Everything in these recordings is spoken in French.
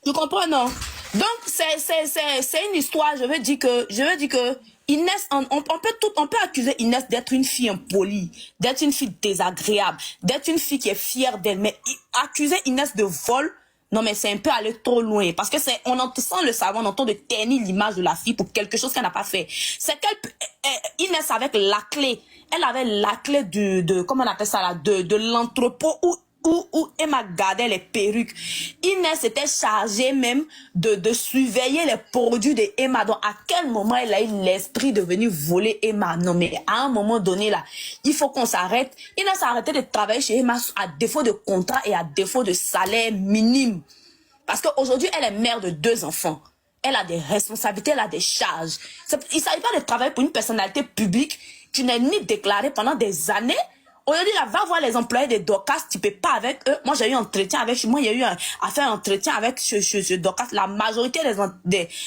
Tu comprends, non? Donc, c'est une histoire, je veux dire que Inès, on peut accuser Inès d'être une fille impolie, d'être une fille désagréable, d'être une fille qui est fière d'elle, mais accuser Inès de vol, non, mais c'est un peu aller trop loin, parce que sans le savoir, on entend de ternir l'image de la fille pour quelque chose qu'elle n'a pas fait. C'est Inès avec la clé, elle avait la clé comment on appelle ça là, de l'entrepôt où Emma gardait les perruques. Inès était chargée même de surveiller les produits de Emma. Donc, à quel moment elle a eu l'esprit de venir voler Emma? Non, mais à un moment donné, là, il faut qu'on s'arrête. Inès a arrêté de travailler chez Emma à défaut de contrat et à défaut de salaire minime. Parce qu'aujourd'hui, elle est mère de 2 enfants. Elle a des responsabilités, elle a des charges. Il ne s'agit pas de travailler pour une personnalité publique qui n'est ni déclarée pendant des années. Aujourd'hui, là, va voir les employés de Dorcas, tu peux pas avec eux. Moi, j'ai eu un entretien avec, moi, il y a eu à faire un entretien avec ce Dorcas. La majorité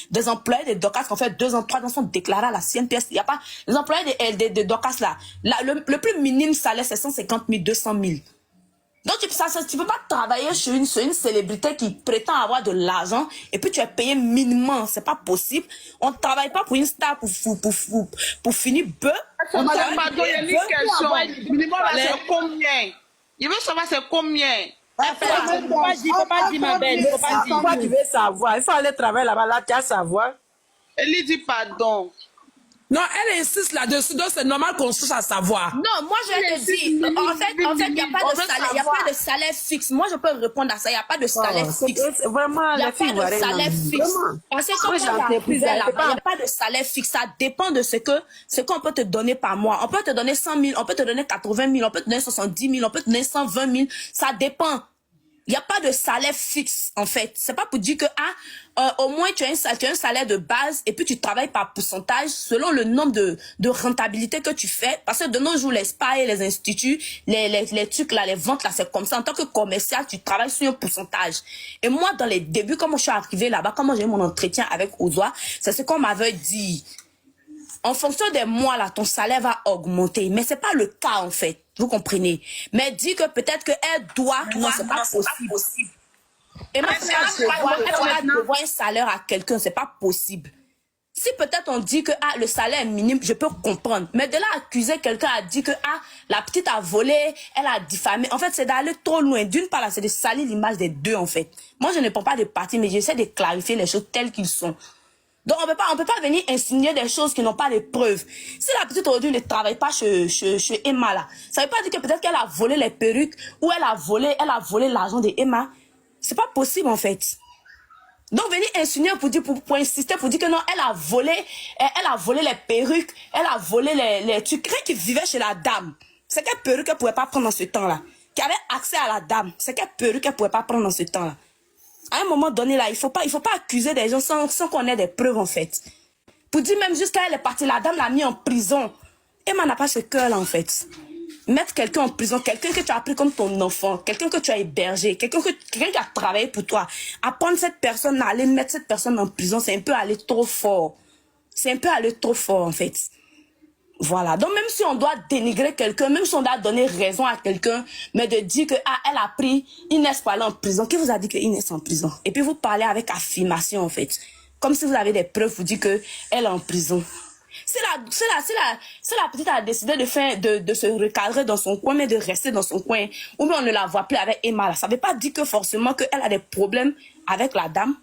des employés de Dorcas qui ont fait 2 ans, 3 ans sont déclarés à la CNPS. Il n'y a pas, les employés de Dorcas, là, le plus minime salaire, c'est 150 000, 200 000. Donc, tu peux pas travailler sur une célébrité qui prétend avoir de l'argent et puis tu es payé minimum. C'est pas possible. On ne travaille pas pour une star pour finir bœuf. Madame Mado, il y a une question. Minimum, c'est combien? Il veut savoir c'est combien. Il ne faut pas dire, ma belle. Il faut pas dire. Pourquoi tu veux savoir? Il faut aller travailler là-bas, là, tu as savoir. Elle lui dit pardon. Non, elle insiste là-dessus, donc c'est normal qu'on cherche à savoir. Non, moi je te dis, en fait, il n'y a pas de salaire, il n'y a pas de salaire fixe. Moi je peux répondre à ça, il n'y a pas de salaire fixe. Vraiment, il n'y a pas de salaire fixe. Parce que comme il n'y a pas de salaire fixe, ça dépend de ce qu'on peut te donner par mois. On peut te donner 100 000, on peut te donner 80 000, on peut te donner 70 000, on peut te donner 120 000, ça dépend. Il n'y a pas de salaire fixe, en fait. C'est pas pour dire que, au moins, tu as un salaire de base et puis tu travailles par pourcentage selon le nombre de rentabilité que tu fais. Parce que de nos jours, les spas et les instituts, les trucs là, les ventes là, c'est comme ça. En tant que commercial, tu travailles sur un pourcentage. Et moi, dans les débuts, quand je suis arrivée là-bas, quand j'ai eu mon entretien avec Ozoa, c'est ce qu'on m'avait dit. En fonction des mois, là, ton salaire va augmenter. Mais c'est pas le cas, en fait. Vous comprenez? Mais dit que peut-être qu'elle doit... Non, c'est pas possible. Et moi, elle doit devoir un salaire à quelqu'un. C'est pas possible. Si peut-être on dit que le salaire est minime, je peux comprendre. Mais de là accuser quelqu'un à dire que la petite a volé, elle a diffamé. En fait, c'est d'aller trop loin. D'une part, là, c'est de salir l'image des deux, en fait. Moi, je ne prends pas de parti, mais j'essaie de clarifier les choses telles qu'elles sont. Donc, on peut pas venir insinuer des choses qui n'ont pas de preuves. Si la petite aujourd'hui ne travaille pas chez Emma, là, ça veut pas dire que peut-être qu'elle a volé les perruques ou elle a volé l'argent de Emma. C'est pas possible, en fait. Donc, venir insinuer pour insister, pour dire que non, elle a volé les perruques, elle a volé les trucs. Quelqu'un qui vivait chez la dame. C'est quelle perruque qu'elle pouvait pas prendre dans ce temps-là? Qui avait accès à la dame. C'est quelle perruque qu'elle pouvait pas prendre dans ce temps-là? À un moment donné, là, il faut pas accuser des gens sans qu'on ait des preuves, en fait. Pour dire même juste qu'elle est partie, la dame l'a mis en prison. Emma n'a pas ce cœur-là, en fait. Mettre quelqu'un en prison, quelqu'un que tu as pris comme ton enfant, quelqu'un que tu as hébergé, quelqu'un qui a travaillé pour toi, apprendre cette personne à aller mettre cette personne en prison, c'est un peu aller trop fort. C'est un peu aller trop fort, en fait. Voilà. Donc, même si on doit dénigrer quelqu'un, même si on doit donner raison à quelqu'un, mais de dire que, elle a pris Inès pour aller en prison. Qui vous a dit que Inès est en prison? Et puis, vous parlez avec affirmation, en fait. Comme si vous avez des preuves, vous dites que elle est en prison. Si la petite a décidé de se recadrer dans son coin, mais de rester dans son coin, ou bien on ne la voit plus avec Emma, là, ça ne veut pas dire que forcément qu'elle a des problèmes avec la dame.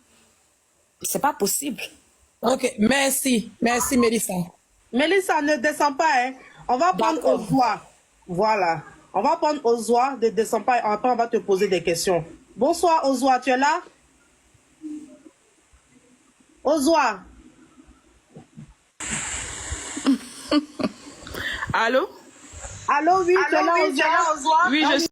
C'est pas possible. Ok, merci. Merci, Mélissa. Mélissa, ne descends pas, hein. On va prendre Ozoa. Voilà. On va prendre Ozoa, ne descends pas, après on va te poser des questions. Bonsoir Ozoa, tu es là? Ozoa. Allô? Allô, oui, tu es là, Ozoa? Oui, je suis